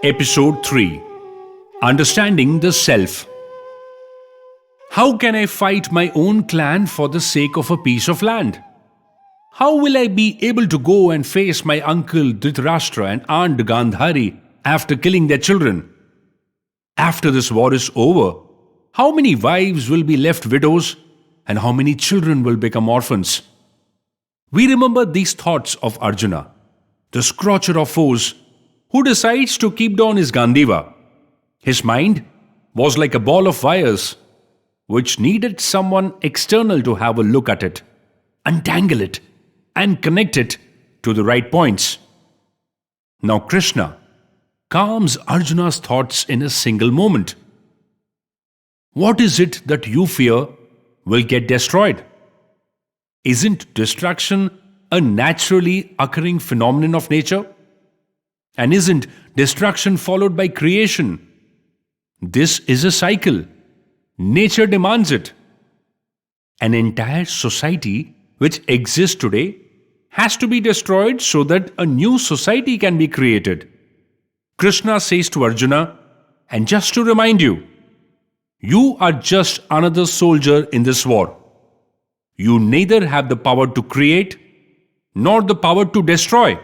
Episode 3, Understanding the Self. How can I fight my own clan for the sake of a piece of land? How will I be able to go and face my uncle Dhritarashtra and aunt Gandhari after killing their children? After this war is over, how many wives will be left widows and how many children will become orphans? We remember these thoughts of Arjuna, the scorcher of foes, who decides to keep down his Gandiva. His mind was like a ball of wires, which needed someone external to have a look at it, untangle it, and connect it to the right points. Now Krishna calms Arjuna's thoughts in a single moment. What is it that you fear will get destroyed? Isn't destruction a naturally occurring phenomenon of nature? And isn't destruction followed by creation? This is a cycle. Nature demands it. An entire society which exists today has to be destroyed so that a new society can be created. Krishna says to Arjuna, and just to remind you, you are just another soldier in this war. You neither have the power to create nor the power to destroy.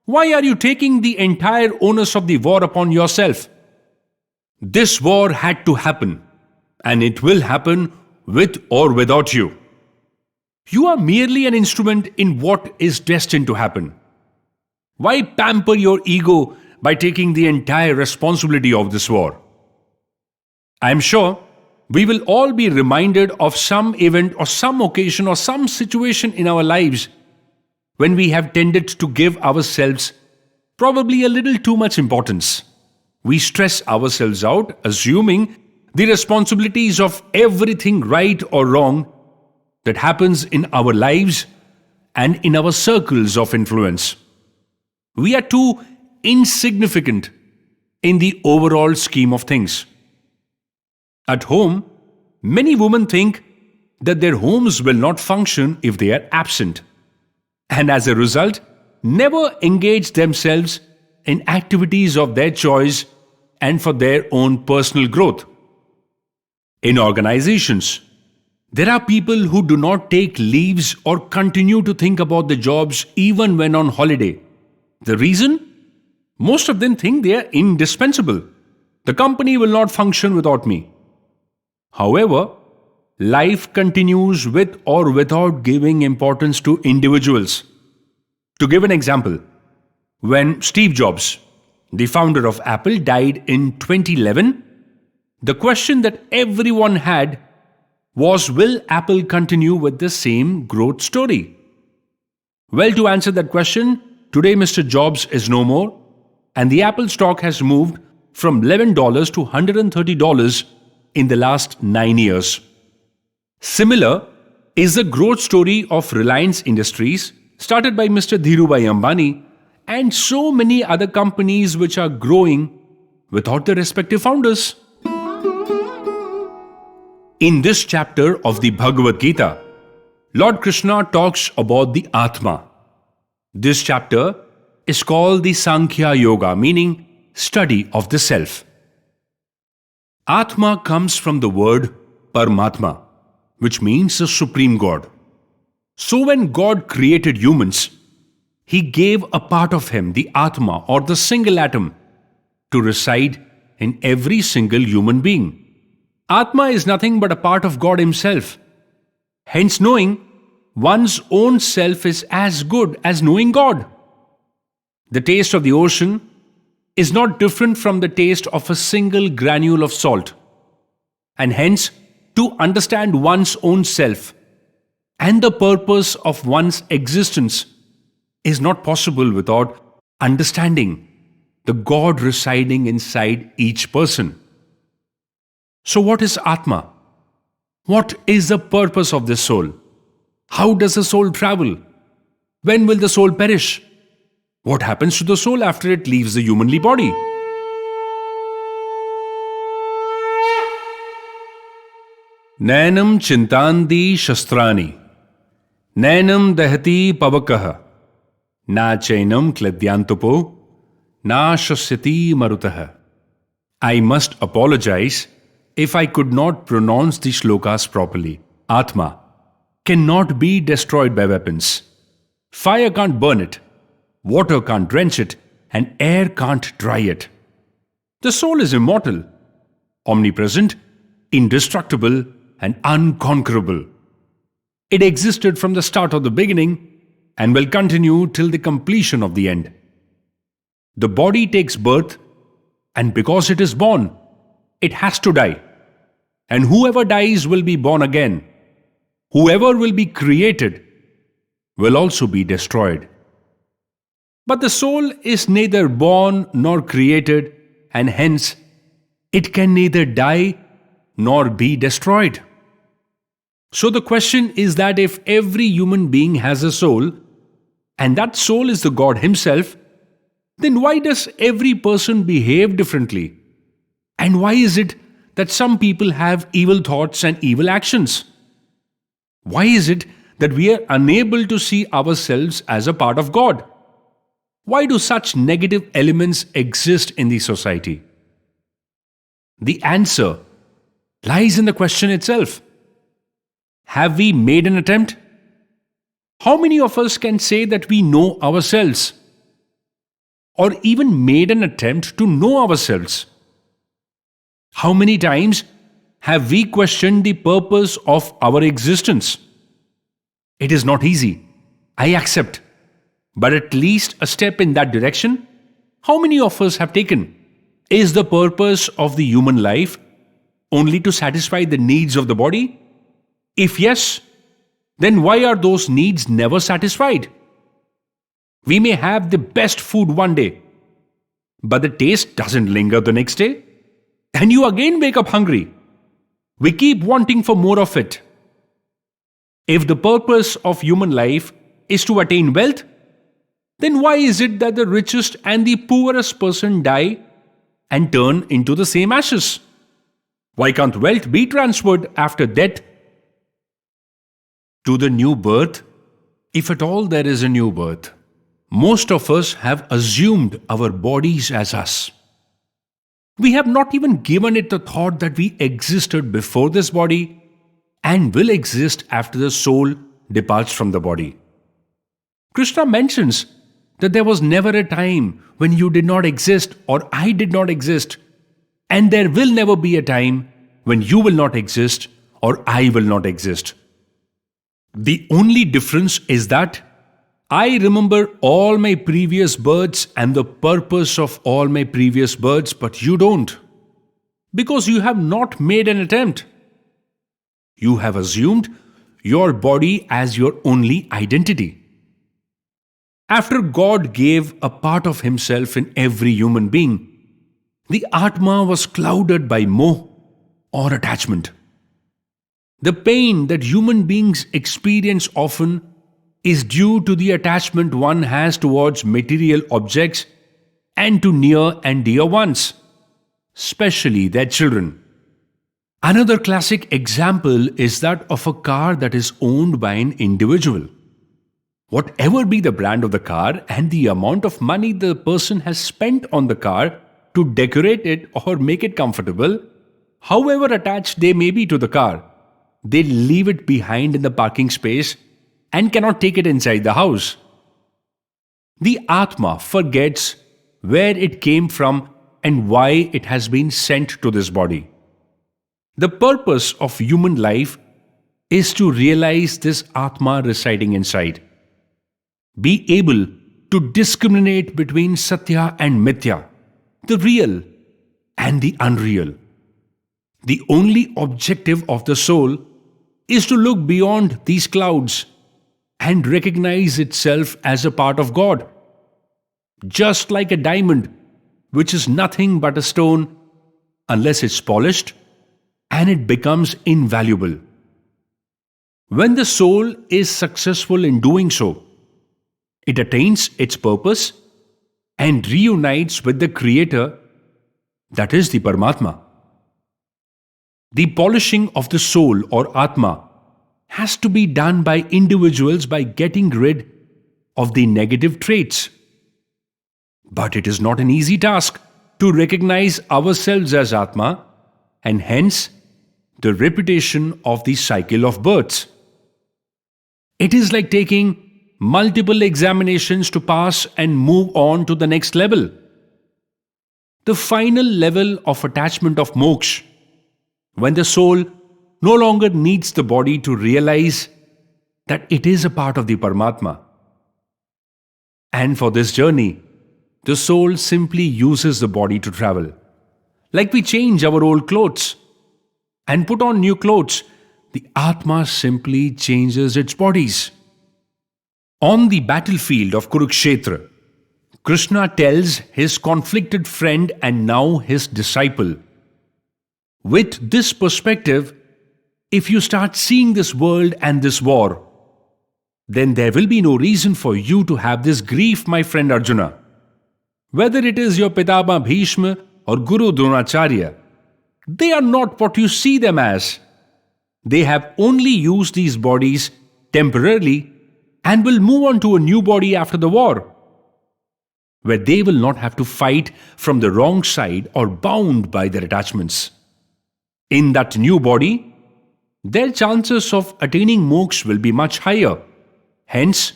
Why are you taking the entire onus of the war upon yourself? This war had to happen, and it will happen with or without you. You are merely an instrument in what is destined to happen. Why pamper your ego by taking the entire responsibility of this war? I am sure we will all be reminded of some event or some occasion or some situation in our lives when we have tended to give ourselves probably a little too much importance. We stress ourselves out, assuming the responsibilities of everything right or wrong that happens in our lives and in our circles of influence. We are too insignificant in the overall scheme of things. At home, many women think that their homes will not function if they are absent, and as a result, never engage themselves in activities of their choice and for their own personal growth. In organizations, there are people who do not take leaves or continue to think about the jobs even when on holiday. The reason? Most of them think they are indispensable. The company will not function without me. However, life continues with or without giving importance to individuals. To give an example, when Steve Jobs, the founder of Apple, died in 2011, the question that everyone had was, will Apple continue with the same growth story? Well, to answer that question, today Mr. Jobs is no more, and the Apple stock has moved from $11 to $130 in the last 9 years. Similar is the growth story of Reliance Industries, started by Mr. Dhirubhai Ambani, and so many other companies which are growing without their respective founders. In this chapter of the Bhagavad Gita, Lord Krishna talks about the Atma. This chapter is called the Sankhya Yoga, meaning study of the self. Atma comes from the word Paramatma, which means the Supreme God. So when God created humans, He gave a part of Him, the Atma or the single atom, to reside in every single human being. Atma is nothing but a part of God Himself. Hence, knowing one's own self is as good as knowing God. The taste of the ocean is not different from the taste of a single granule of salt. And hence, to understand one's own self and the purpose of one's existence is not possible without understanding the God residing inside each person. So what is Atma? What is the purpose of this soul? How does the soul travel? When will the soul perish? What happens to the soul after it leaves the humanly body? Nainam chintandi shastrani, nainam dahati pavakaha, na chainam kladyantupo, Na shasyati marutah. I must apologize if I could not pronounce the shlokas properly. Atma cannot be destroyed by weapons. Fire can't burn it, water can't drench it, and air can't dry it. The soul is immortal, omnipresent, indestructible, and unconquerable. It existed from the start of the beginning and will continue till the completion of the end. The body takes birth, and because it is born, it has to die. And whoever dies will be born again. Whoever will be created will also be destroyed. But the soul is neither born nor created, and hence it can neither die nor be destroyed. So the question is that if every human being has a soul, and that soul is the God Himself, then why does every person behave differently? And why is it that some people have evil thoughts and evil actions? Why is it that we are unable to see ourselves as a part of God? Why do such negative elements exist in the society? The answer lies in the question itself. Have we made an attempt? How many of us can say that we know ourselves? Or even made an attempt to know ourselves? How many times have we questioned the purpose of our existence? It is not easy, I accept. But at least a step in that direction, how many of us have taken? Is the purpose of the human life only to satisfy the needs of the body? If yes, then why are those needs never satisfied? We may have the best food one day, but the taste doesn't linger the next day, and you again wake up hungry. We keep wanting for more of it. If the purpose of human life is to attain wealth, then why is it that the richest and the poorest person die and turn into the same ashes? Why can't wealth be transferred after death to the new birth, if at all there is a new birth? Most of us have assumed our bodies as us. We have not even given it the thought that we existed before this body and will exist after the soul departs from the body. Krishna mentions that there was never a time when you did not exist or I did not exist, and there will never be a time when you will not exist or I will not exist. The only difference is that I remember all my previous births and the purpose of all my previous births, but you don't. Because you have not made an attempt. You have assumed your body as your only identity. After God gave a part of Himself in every human being, the Atma was clouded by moh or attachment. The pain that human beings experience often is due to the attachment one has towards material objects and to near and dear ones, especially their children. Another classic example is that of a car that is owned by an individual. Whatever be the brand of the car and the amount of money the person has spent on the car to decorate it or make it comfortable, however attached they may be to the car, they leave it behind in the parking space and cannot take it inside the house. The Atma forgets where it came from and why it has been sent to this body. The purpose of human life is to realize this Atma residing inside. Be able to discriminate between Satya and Mithya, the real and the unreal. The only objective of the soul is to look beyond these clouds and recognize itself as a part of God. Just like a diamond, which is nothing but a stone unless it's polished, and it becomes invaluable. When the soul is successful in doing so, it attains its purpose and reunites with the Creator, that is the Paramatma. The polishing of the soul or Atma has to be done by individuals by getting rid of the negative traits. But it is not an easy task to recognize ourselves as Atma, and hence the repetition of the cycle of births. It is like taking multiple examinations to pass and move on to the next level. The final level of attachment of moksha, when the soul no longer needs the body to realize that it is a part of the Paramatma. And for this journey, the soul simply uses the body to travel. Like we change our old clothes and put on new clothes, the Atma simply changes its bodies. On the battlefield of Kurukshetra, Krishna tells his conflicted friend and now his disciple, with this perspective, if you start seeing this world and this war, then there will be no reason for you to have this grief, my friend Arjuna. Whether it is your Pitama Bhishma or Guru Dronacharya, they are not what you see them as. They have only used these bodies temporarily and will move on to a new body after the war, where they will not have to fight from the wrong side or bound by their attachments. In that new body, their chances of attaining moksha will be much higher. Hence,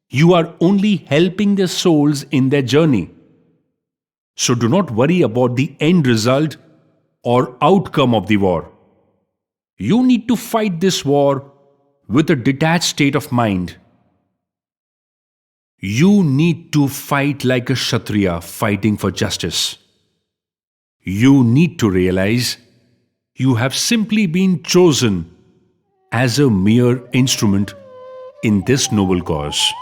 you are only helping their souls in their journey. So do not worry about the end result or outcome of the war. You need to fight this war with a detached state of mind. You need to fight like a Kshatriya fighting for justice. You need to realize you have simply been chosen as a mere instrument in this noble cause.